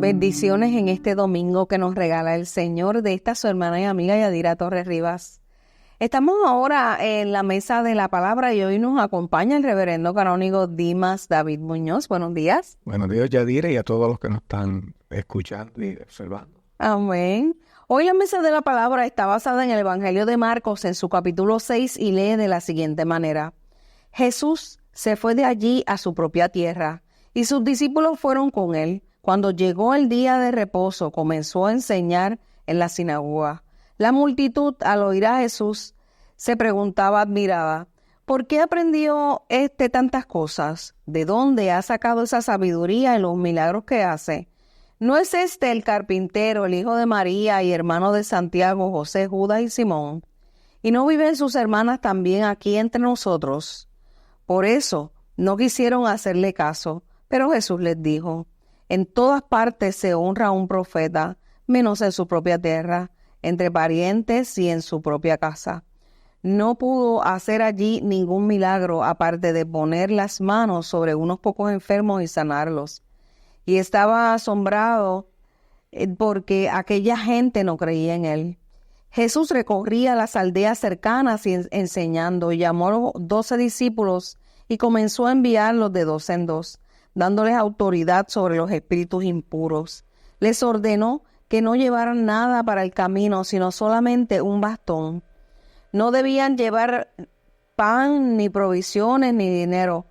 Bendiciones en este domingo que nos regala el Señor, de esta su hermana y amiga Yadira Torres Rivas. Estamos ahora en la mesa de la palabra y hoy nos acompaña el reverendo canónigo Dimas David Muñoz. Buenos días. Buenos días, Yadira, y a todos los que nos están escuchando y observando. Amén. Hoy la mesa de la palabra está basada en el Evangelio de Marcos en su capítulo 6 y lee de la siguiente manera. Jesús se fue de allí a su propia tierra y sus discípulos fueron con él. Cuando llegó el día de reposo, comenzó a enseñar en la sinagoga. La multitud, al oír a Jesús, se preguntaba admirada, ¿por qué aprendió tantas cosas? ¿De dónde ha sacado esa sabiduría en los milagros que hace? ¿No es este el carpintero, el hijo de María y hermano de Santiago, José, Judas y Simón? ¿Y no viven sus hermanas también aquí entre nosotros? Por eso no quisieron hacerle caso, pero Jesús les dijo, en todas partes se honra a un profeta, menos en su propia tierra, entre parientes y en su propia casa. No pudo hacer allí ningún milagro aparte de poner las manos sobre unos pocos enfermos y sanarlos. Y estaba asombrado porque aquella gente no creía en él. Jesús recorría las aldeas cercanas enseñando y llamó a los 12 discípulos y comenzó a enviarlos de 2 en 2. Dándoles autoridad sobre los espíritus impuros. Les ordenó que no llevaran nada para el camino, sino solamente un bastón. No debían llevar pan, ni provisiones, ni dinero.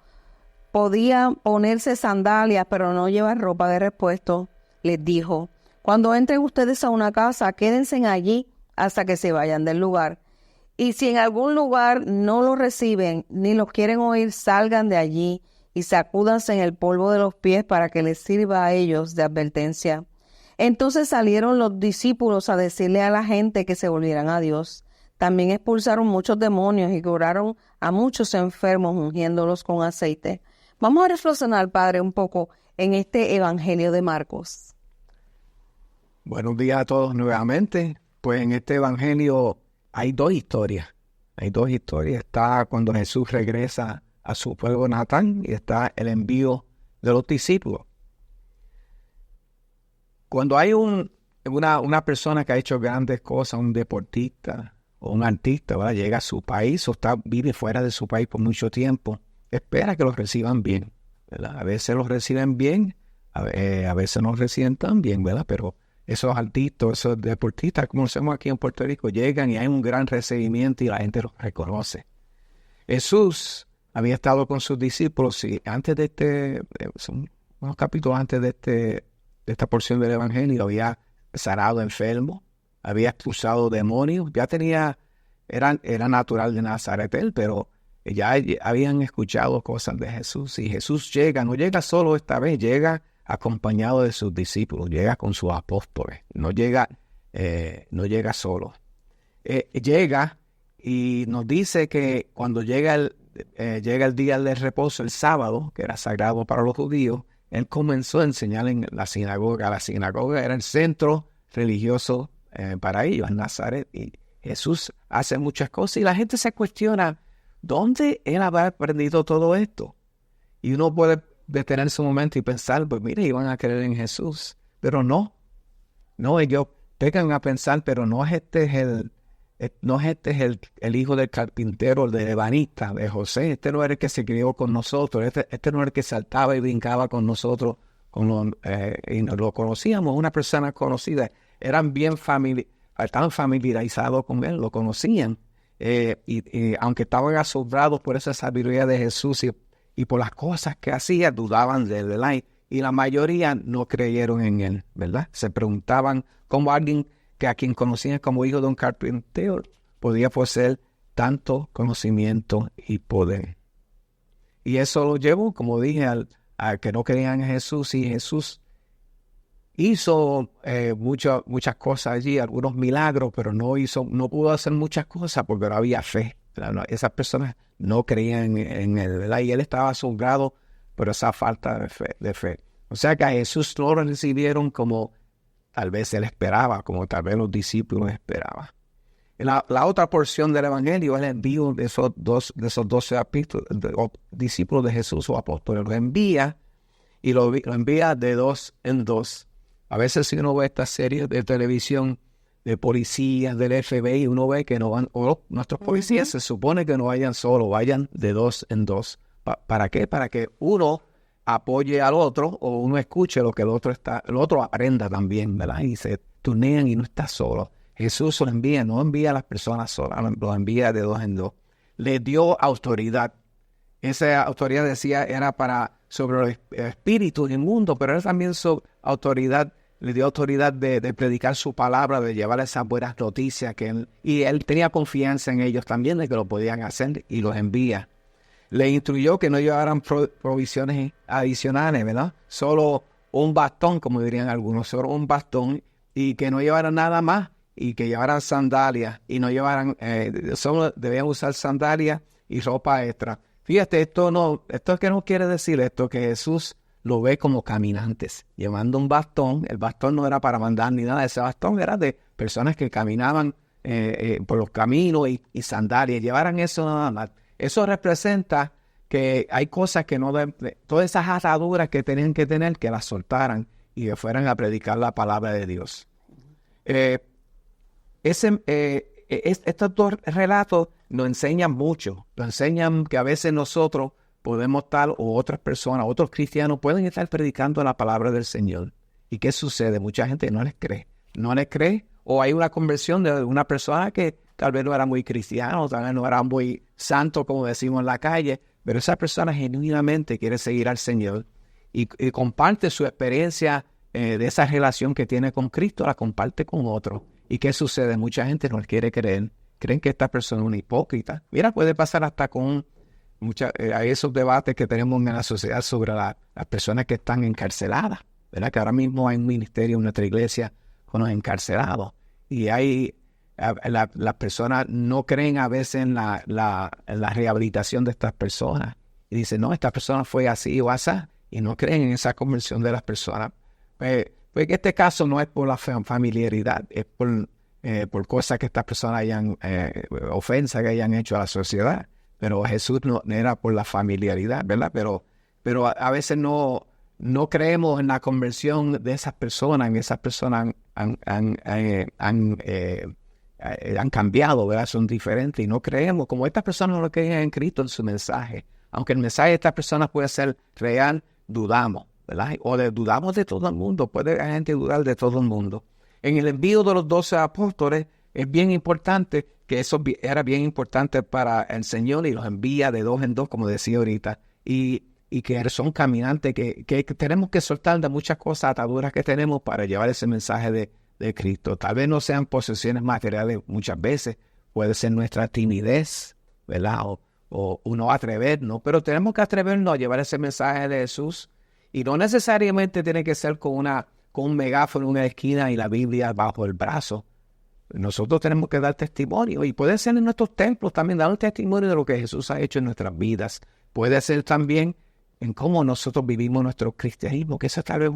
Podían ponerse sandalias, pero no llevar ropa de repuesto. Les dijo, cuando entren ustedes a una casa, quédense allí hasta que se vayan del lugar. Y si en algún lugar no los reciben, ni los quieren oír, salgan de allí y sacúdanse en el polvo de los pies para que les sirva a ellos de advertencia. Entonces salieron los discípulos a decirle a la gente que se volvieran a Dios. También expulsaron muchos demonios y curaron a muchos enfermos ungiéndolos con aceite. Vamos a reflexionar, Padre, un poco en este Evangelio de Marcos. Buenos días a todos nuevamente. Pues en este Evangelio hay dos historias. Está cuando Jesús regresa a su pueblo natal y está el envío de los discípulos. Cuando hay una persona que ha hecho grandes cosas, un deportista o un artista, ¿verdad? Llega a su país o vive fuera de su país por mucho tiempo, espera que los reciban bien, ¿verdad? A veces los reciben bien, a veces no los reciben tan bien, ¿verdad? Pero esos artistas, esos deportistas, como conocemos aquí en Puerto Rico, llegan y hay un gran recibimiento y la gente los reconoce. Jesús había estado con sus discípulos y antes de unos capítulos antes de esta porción del Evangelio, había sanado enfermos, había expulsado demonios, era natural de Nazaret él, pero ya habían escuchado cosas de Jesús. Y Jesús no llega solo esta vez, llega acompañado de sus discípulos, llega con sus apóstoles, no llega solo. Llega y nos dice que cuando llega el día del reposo, el sábado, que era sagrado para los judíos, él comenzó a enseñar en la sinagoga. La sinagoga era el centro religioso para ellos, en Nazaret. Y Jesús hace muchas cosas y la gente se cuestiona, ¿dónde él habrá aprendido todo esto? Y uno puede detenerse un momento y pensar, pues mire, iban a creer en Jesús. Pero no, ellos pegan a pensar, pero no es el hijo del carpintero, el del ebanista, de José. Este no era el que se crió con nosotros. Este no era el que saltaba y brincaba con nosotros. Y lo conocíamos, una persona conocida. Estaban familiarizados con él, lo conocían. Y aunque estaban asombrados por esa sabiduría de Jesús y por las cosas que hacía, dudaban de él, ¿verdad? Y la mayoría no creyeron en él, ¿verdad? Se preguntaban cómo alguien que a quien conocían como hijo de un carpintero podía poseer tanto conocimiento y poder. Y eso lo llevó, como dije, a que no creían en Jesús. Y Jesús hizo muchas cosas allí, algunos milagros, pero no pudo hacer muchas cosas porque no había fe. Esas personas no creían en él, ¿verdad? Y él estaba asombrado por esa falta de fe. O sea que a Jesús no lo recibieron como tal vez él esperaba, como tal vez los discípulos esperaban. La otra porción del Evangelio es el envío de esos 12 discípulos de Jesús o apóstoles. Los envía y lo envía de 2 en 2 A veces si uno ve estas series de televisión de policías, del FBI, uno ve que no van, o nuestros policías se supone que no vayan solos, vayan de dos en dos. ¿Para qué? Para que uno apoye al otro o uno escuche lo que el otro aprenda también, ¿verdad? Y se turnean y no está solo. Jesús lo envía, no envía a las personas solas, lo envía de dos en dos. Le dio autoridad. Esa autoridad, decía, era sobre los espíritus del mundo, pero él también le dio autoridad de predicar su palabra, de llevar esas buenas noticias, y él tenía confianza en ellos también de que lo podían hacer y los envía. Le instruyó que no llevaran provisiones adicionales, ¿verdad? Solo un bastón, como dirían algunos, solo un bastón, y que no llevaran nada más, y que llevaran sandalias, y no llevaran, solo debían usar sandalias y ropa extra. Fíjate, esto es que no quiere decir esto, que Jesús lo ve como caminantes, llevando un bastón. El bastón no era para mandar ni nada, ese bastón era de personas que caminaban por los caminos y sandalias, llevaran eso nada más. Eso representa que hay cosas que todas esas ataduras que tenían que tener, que las soltaran y que fueran a predicar la palabra de Dios. Estos dos relatos nos enseñan mucho. Nos enseñan que a veces nosotros podemos estar, o otras personas, otros cristianos pueden estar predicando la palabra del Señor. ¿Y qué sucede? Mucha gente no les cree. No les cree, o hay una conversión de una persona que tal vez no era muy cristiano, tal vez no era muy santo, como decimos en la calle, pero esa persona genuinamente quiere seguir al Señor y comparte su experiencia de esa relación que tiene con Cristo, la comparte con otro. ¿Y qué sucede? Mucha gente no le quiere creer. Creen que esta persona es una hipócrita. Mira, puede pasar hasta con hay esos debates que tenemos en la sociedad sobre las personas que están encarceladas, ¿verdad? Que ahora mismo hay un ministerio en nuestra iglesia con los encarcelados. Y las personas no creen a veces en la rehabilitación de estas personas. Y dicen, no, esta persona fue así o así. Y no creen en esa conversión de las personas. Pues en este caso no es por la familiaridad, es por cosas que estas personas ofensas que hayan hecho a la sociedad. Pero Jesús no era por la familiaridad, ¿verdad? Pero a veces no creemos en la conversión de esas personas. Esas personas han cambiado, ¿verdad? Son diferentes y no creemos. Como estas personas no creen en Cristo, en su mensaje. Aunque el mensaje de estas personas puede ser real, dudamos, ¿verdad? Dudamos de todo el mundo. Puede la gente dudar de todo el mundo. En el envío de los 12 apóstoles es bien importante, que eso era bien importante para el Señor, y los envía de dos en dos, como decía ahorita, y que son caminantes, que tenemos que soltar de muchas cosas, ataduras que tenemos para llevar ese mensaje de Cristo. Tal vez no sean posesiones materiales muchas veces, puede ser nuestra timidez, ¿verdad? O no atrevernos, pero tenemos que atrevernos a llevar ese mensaje de Jesús, y no necesariamente tiene que ser con un megáfono en una esquina y la Biblia bajo el brazo. Nosotros tenemos que dar testimonio, y puede ser en nuestros templos también, dar un testimonio de lo que Jesús ha hecho en nuestras vidas. Puede ser también en cómo nosotros vivimos nuestro cristianismo, que eso es tal vez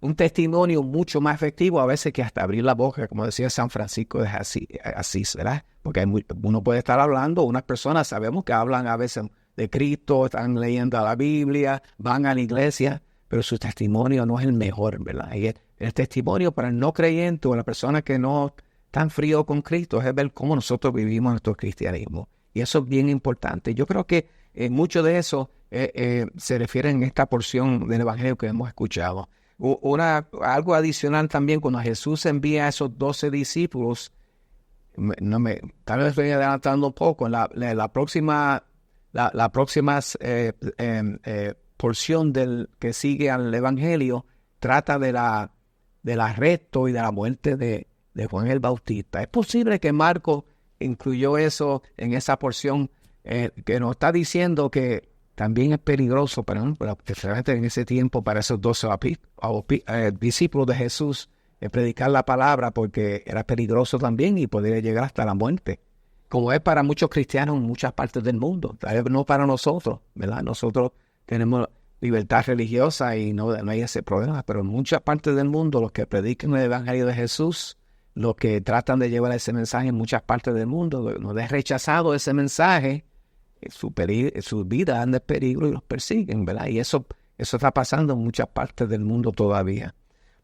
un testimonio mucho más efectivo a veces que hasta abrir la boca, como decía San Francisco de Asís, ¿verdad? Porque uno puede estar hablando, unas personas sabemos que hablan a veces de Cristo, están leyendo la Biblia, van a la iglesia, pero su testimonio no es el mejor, ¿verdad? Y el testimonio para el no creyente o la persona que no está frío con Cristo es ver cómo nosotros vivimos nuestro cristianismo. Y eso es bien importante. Yo creo que mucho de eso se refiere en esta porción del Evangelio que hemos escuchado. Algo adicional también, cuando Jesús envía a esos 12 discípulos, tal vez estoy adelantando un poco, la próxima porción que sigue al Evangelio trata del arresto y de la muerte de Juan el Bautista. Es posible que Marcos incluyó eso en esa porción que nos está diciendo que también es peligroso, especialmente en ese tiempo, para esos 12 discípulos de Jesús, predicar la palabra, porque era peligroso también y podría llegar hasta la muerte, como es para muchos cristianos en muchas partes del mundo. Tal vez no para nosotros, ¿verdad? Nosotros tenemos libertad religiosa y no hay ese problema, pero en muchas partes del mundo los que predican el Evangelio de Jesús, los que tratan de llevar ese mensaje en muchas partes del mundo, no han rechazado ese mensaje, su vida anda en peligro y los persiguen, ¿verdad? Y eso está pasando en muchas partes del mundo todavía.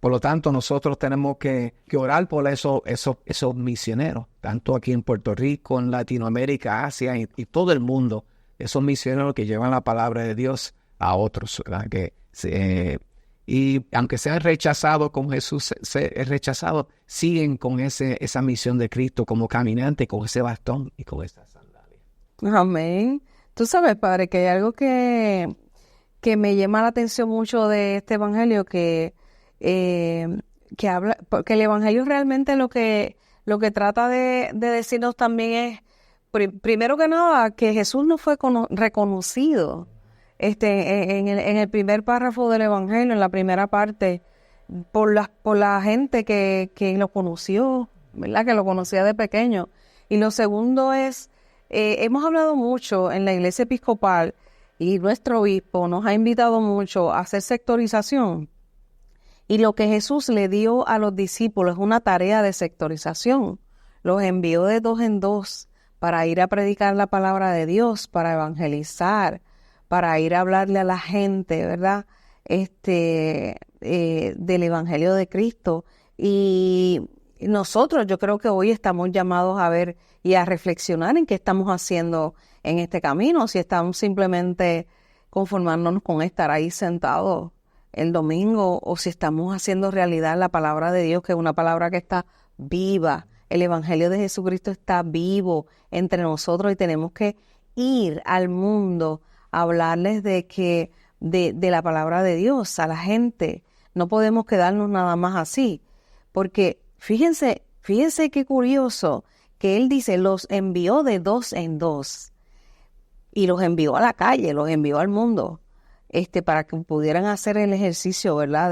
Por lo tanto, nosotros tenemos que orar por esos misioneros, tanto aquí en Puerto Rico, en Latinoamérica, Asia y todo el mundo, esos misioneros que llevan la palabra de Dios a otros, ¿verdad? Y aunque sean rechazados como Jesús es rechazado, siguen con esa misión de Cristo como caminante, con ese bastón y con esa sandalia. Amén. Tú sabes, Padre, que hay algo que me llama la atención mucho de este evangelio, que habla, porque el evangelio realmente lo que trata de decirnos también es, primero que nada, que Jesús no fue reconocido en el primer párrafo del evangelio, en la primera parte, por la gente que lo conoció, ¿verdad? Que lo conocía de pequeño. Y lo segundo es, hemos hablado mucho en la iglesia episcopal, y nuestro obispo nos ha invitado mucho a hacer sectorización. Y lo que Jesús le dio a los discípulos es una tarea de sectorización. Los envió de 2 en 2 para ir a predicar la palabra de Dios, para evangelizar, para ir a hablarle a la gente, ¿verdad? Del evangelio de Cristo. Y nosotros, yo creo que hoy estamos llamados a ver y a reflexionar en qué estamos haciendo en este camino, si estamos simplemente conformándonos con estar ahí sentados el domingo, o si estamos haciendo realidad la palabra de Dios, que es una palabra que está viva. El evangelio de Jesucristo está vivo entre nosotros y tenemos que ir al mundo a hablarles de la palabra de Dios a la gente. No podemos quedarnos nada más así, porque fíjense qué curioso que él dice, los envió de 2 en 2 y los envió a la calle, los envió al mundo, para que pudieran hacer el ejercicio, ¿verdad?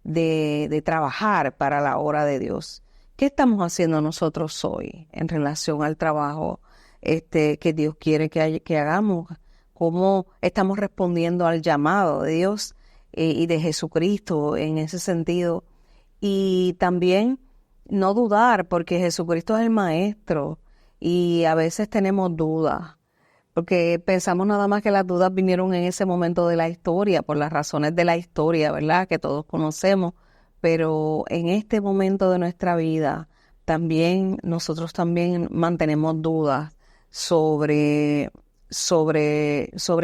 De trabajar para la obra de Dios. ¿Qué estamos haciendo nosotros hoy en relación al trabajo que Dios quiere que hagamos? ¿Cómo estamos respondiendo al llamado de Dios y de Jesucristo en ese sentido? Y también no dudar, porque Jesucristo es el Maestro y a veces tenemos dudas, porque pensamos nada más que las dudas vinieron en ese momento de la historia, por las razones de la historia, ¿verdad? Que todos conocemos, pero en este momento de nuestra vida también nosotros también mantenemos dudas sobre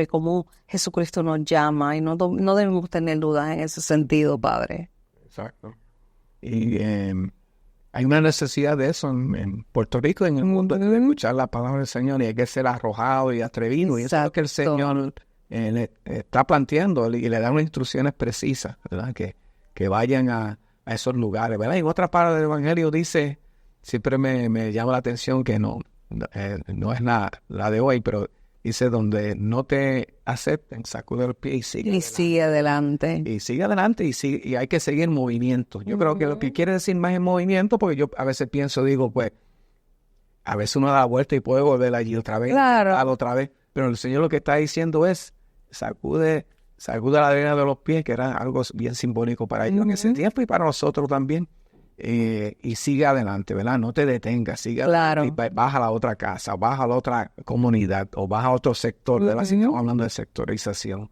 cómo Jesucristo nos llama, y no debemos tener dudas en ese sentido, Padre. Exacto. Y hay una necesidad de eso en Puerto Rico, en el mundo, de escuchar la palabra del Señor, y hay que ser arrojado y atrevido. Exacto. Y eso es lo que el Señor le está planteando, y le da unas instrucciones precisas, ¿verdad? Que vayan a esos lugares, ¿verdad? Y en otra parte del Evangelio dice, siempre me llama la atención, que no es la de hoy, pero dice, donde no te acepten, sacude el pie y sigue adelante. Y sigue adelante y hay que seguir en movimiento. Yo creo que lo que quiere decir más es movimiento, porque yo a veces digo, pues, a veces uno da la vuelta y puede volver allí otra vez, claro, otra vez. Pero el Señor lo que está diciendo es, sacude la arena de los pies, que era algo bien simbólico para ellos en ese tiempo y para nosotros también. Y sigue adelante, ¿verdad? No te detengas, sigue adelante, y vas a la otra casa, vas a la otra comunidad, o vas a otro sector, ¿verdad? Si estamos hablando de sectorización.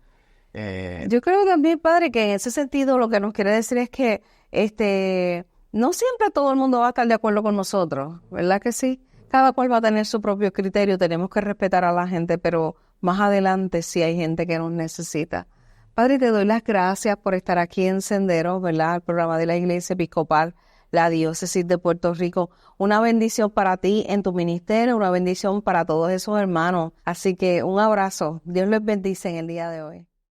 Yo creo también, Padre, que en ese sentido lo que nos quiere decir es que no siempre todo el mundo va a estar de acuerdo con nosotros, ¿verdad que sí? Cada cual va a tener su propio criterio, tenemos que respetar a la gente, pero más adelante sí hay gente que nos necesita. Padre, te doy las gracias por estar aquí en Senderos, ¿verdad? El programa de la Iglesia Episcopal, la Diócesis de Puerto Rico. Una bendición para ti en tu ministerio, una bendición para todos esos hermanos. Así que un abrazo. Dios les bendice en el día de hoy.